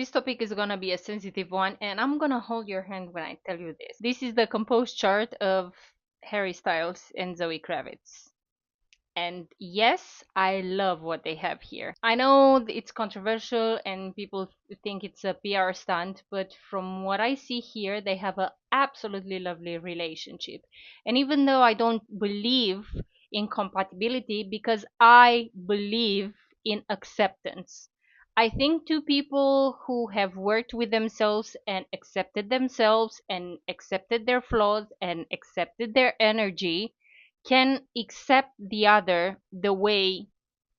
This topic is gonna be a sensitive one, and I'm gonna hold your hand when I tell you this. This is the composed chart of Harry Styles and Zoe Kravitz. And yes, I love what they have here. I know it's controversial and people think it's a PR stunt, but from what I see here, they have an absolutely lovely relationship. And even though I don't believe in compatibility, because I believe in acceptance. I think two people who have worked with themselves and accepted their flaws and accepted their energy can accept the other the way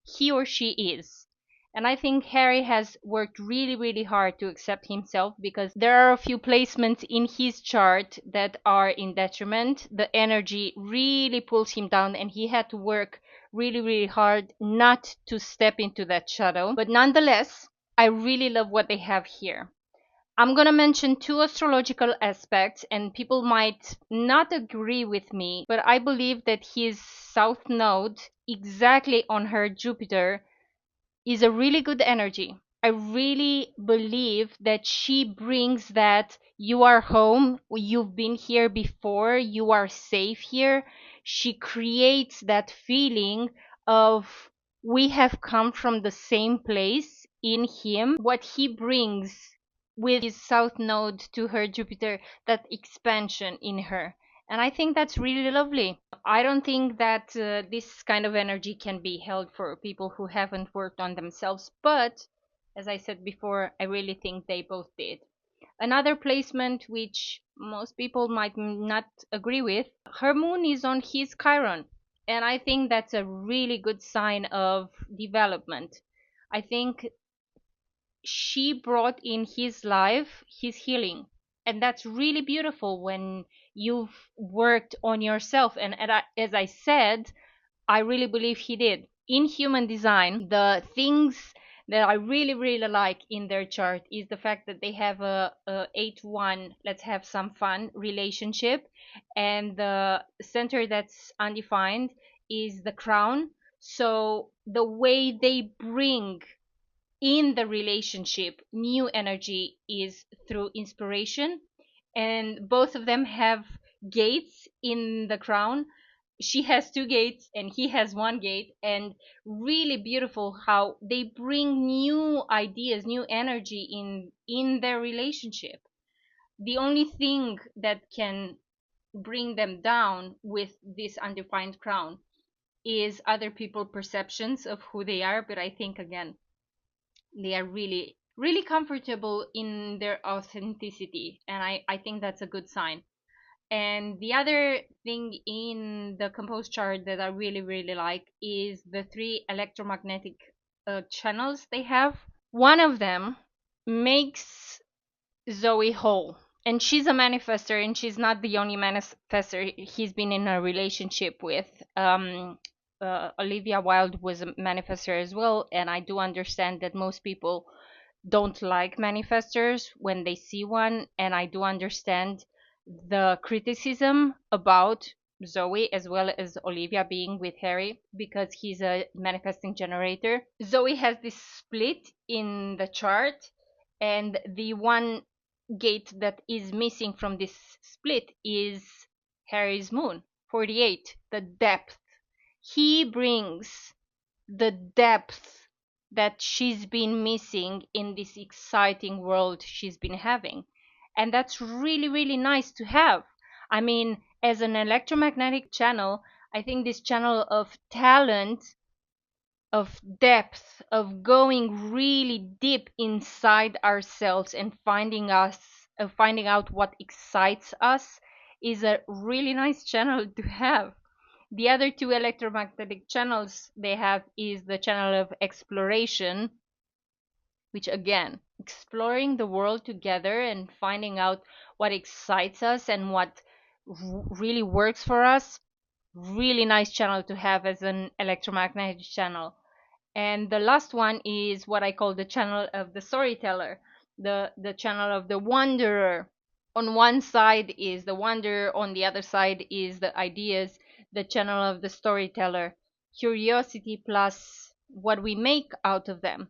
he or she is. And I think Harry has worked really, really hard to accept himself because there are a few placements in his chart that are in detriment. The energy really pulls him down, and he had to work really, really hard not to step into that shadow. But nonetheless, I really love what they have here. I'm going to mention two astrological aspects, and people might not agree with me, but I believe that his south node, exactly on her Jupiter, is a really good energy. I really believe that she brings that you are home, you've been here before, you are safe here. She creates that feeling of we have come from the same place in him. What he brings with his south node to her Jupiter, that expansion in her. And I think that's really lovely. I don't think that this kind of energy can be held for people who haven't worked on themselves, but as I said before, I really think they both did. Another placement which most people might not agree with, her moon is on his Chiron, and I think that's a really good sign of development. I think she brought in his life his healing, and that's really beautiful when you've worked on yourself. And as I said, I really believe he did. In human design, the things that I really, really like in their chart is the fact that they have a 8-1, let's have some fun relationship, and the center that's undefined is the crown. So the way they bring in the relationship new energy is through inspiration, and both of them have gates in the crown. She has two gates and he has one gate, and really beautiful how they bring new ideas, new energy in their relationship. The only thing that can bring them down with this undefined crown is other people perceptions of who they are, but I think again they are really, really comfortable in their authenticity, and I think that's a good sign. And the other thing in the composed chart that I really, really like is the three electromagnetic channels they have. One of them makes Zoe whole, and she's a manifestor, and she's not the only manifestor he's been in a relationship with. Olivia Wilde was a manifestor as well, and I do understand that most people don't like manifestors when they see one, and I do understand the criticism about Zoe as well as Olivia being with Harry because he's a manifesting generator. Zoe has this split in the chart, and the one gate that is missing from this split is Harry's moon, 48, the depth. He brings the depth that she's been missing in this exciting world she's been having. And that's really, really nice to have. I mean, as an electromagnetic channel, I think this channel of talent, of depth, of going really deep inside ourselves and finding out what excites us is a really nice channel to have. The other two electromagnetic channels they have is the channel of exploration, which again, exploring the world together and finding out what excites us and what really works for us. Really nice channel to have as an electromagnetic channel. And the last one is what I call the channel of the storyteller, the channel of the wanderer. On one side is the wanderer, on the other side is the ideas, the channel of the storyteller, curiosity plus what we make out of them.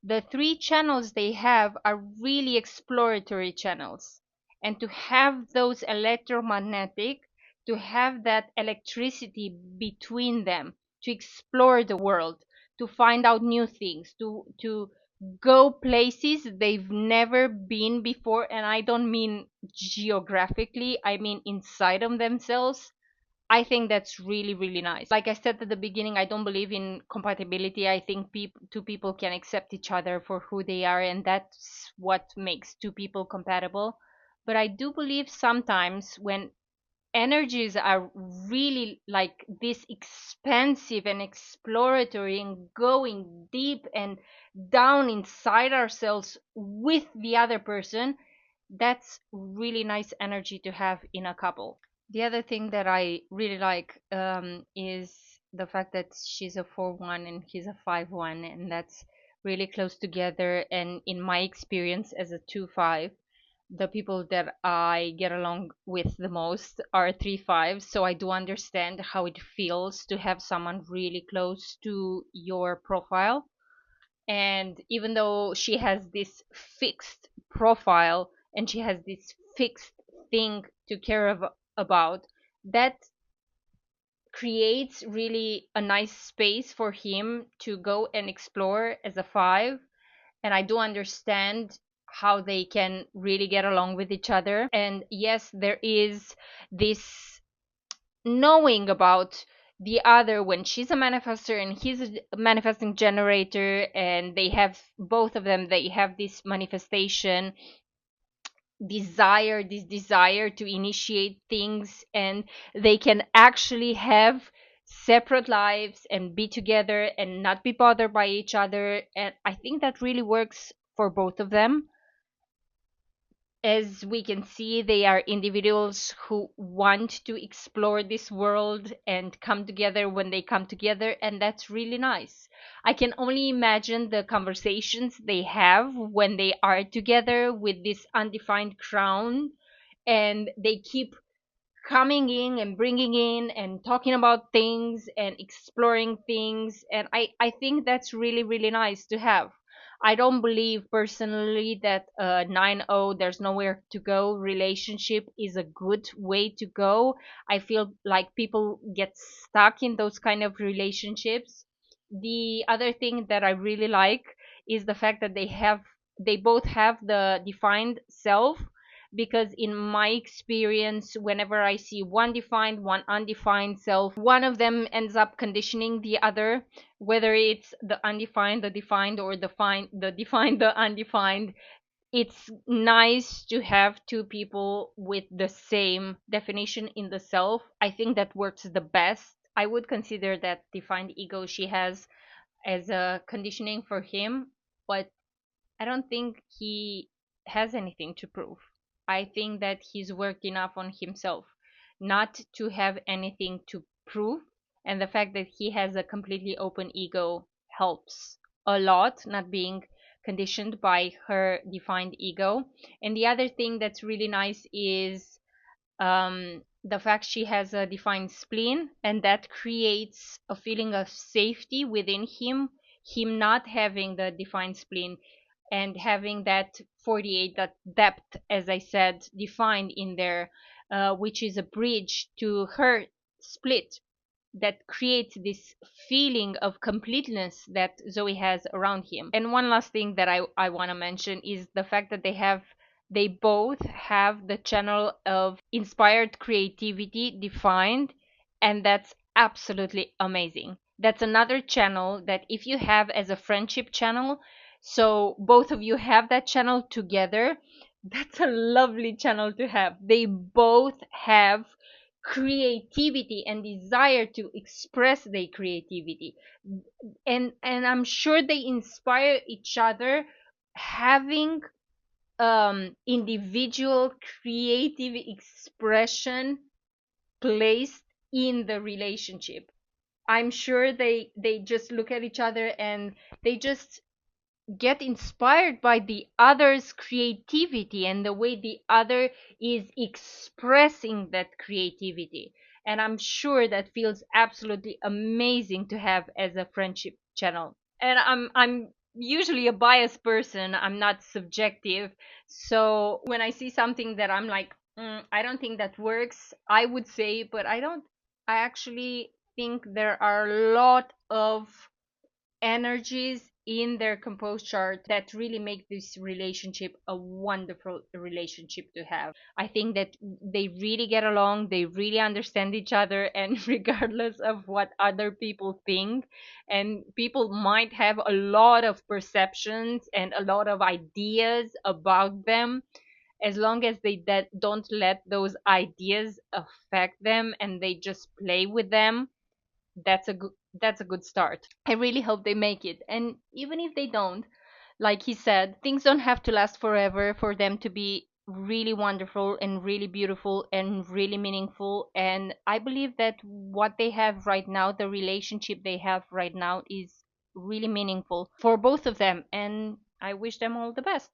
the three channels they have are really exploratory channels. And to have those electromagnetic, to have that electricity between them, to explore the world, to find out new things, to go places they've never been before. And I don't mean geographically, I mean inside of themselves. I think that's really, really nice. Like I said at the beginning, I don't believe in compatibility. I think two people can accept each other for who they are, and that's what makes two people compatible. But I do believe sometimes when energies are really like this expansive and exploratory and going deep and down inside ourselves with the other person, that's really nice energy to have in a couple. The other thing that I really like is the fact that she's a 4-1 and he's a 5-1, and that's really close together. And in my experience as a 2-5, the people that I get along with the most are 3-5. So I do understand how it feels to have someone really close to your profile. And even though she has this fixed profile and she has this fixed thing to care about, that creates really a nice space for him to go and explore as a 5. And I do understand how they can really get along with each other. And yes, there is this knowing about the other when she's a manifestor and he's a manifesting generator, and they have both of them, they have this manifestation desire, this desire to initiate things, and they can actually have separate lives and be together and not be bothered by each other. And I think that really works for both of them. As we can see, they are individuals who want to explore this world and come together when they come together, and that's really nice. I can only imagine the conversations they have when they are together with this undefined crown, and they keep coming in and bringing in and talking about things and exploring things. And I think that's really, really nice to have. I don't believe personally that 9-0 there's nowhere to go relationship is a good way to go. I feel like people get stuck in those kind of relationships. The other thing that I really like is the fact that they both have the defined self, because in my experience, whenever I see one defined, one undefined self, one of them ends up conditioning the other, whether it's the undefined, the defined, or the defined, the undefined. It's nice to have two people with the same definition in the self. I think that works the best. I would consider that defined ego she has as a conditioning for him, but I don't think he has anything to prove. I think that he's worked enough on himself not to have anything to prove. And the fact that he has a completely open ego helps a lot, not being conditioned by her defined ego. And the other thing that's really nice is the fact she has a defined spleen, and that creates a feeling of safety within him not having the defined spleen and having that 48, that depth, as I said, defined in there, which is a bridge to her split, that creates this feeling of completeness that Zoe has around him. And one last thing that I want to mention is the fact that they both have the channel of inspired creativity defined, and that's absolutely amazing. That's another channel that if you have as a friendship channel, so both of you have that channel together, that's a lovely channel to have. They both have creativity and desire to express their creativity, and I'm sure they inspire each other, having individual creative expression placed in the relationship. I'm sure they just look at each other and they just get inspired by the other's creativity and the way the other is expressing that creativity. And I'm sure that feels absolutely amazing to have as a friendship channel. And I'm usually a biased person. I'm not subjective. So when I see something that I'm like, I don't think that works, I would say, but I don't. I actually think there are a lot of energies in their composed chart that really make this relationship a wonderful relationship to have. I think that they really get along, they really understand each other, and regardless of what other people think, and people might have a lot of perceptions and a lot of ideas about them, as long as they don't let those ideas affect them and they just play with them, that's a good start. I really hope they make it. And even if they don't, like he said, things don't have to last forever for them to be really wonderful and really beautiful and really meaningful. And I believe that what they have right now, the relationship they have right now, is really meaningful for both of them. And I wish them all the best.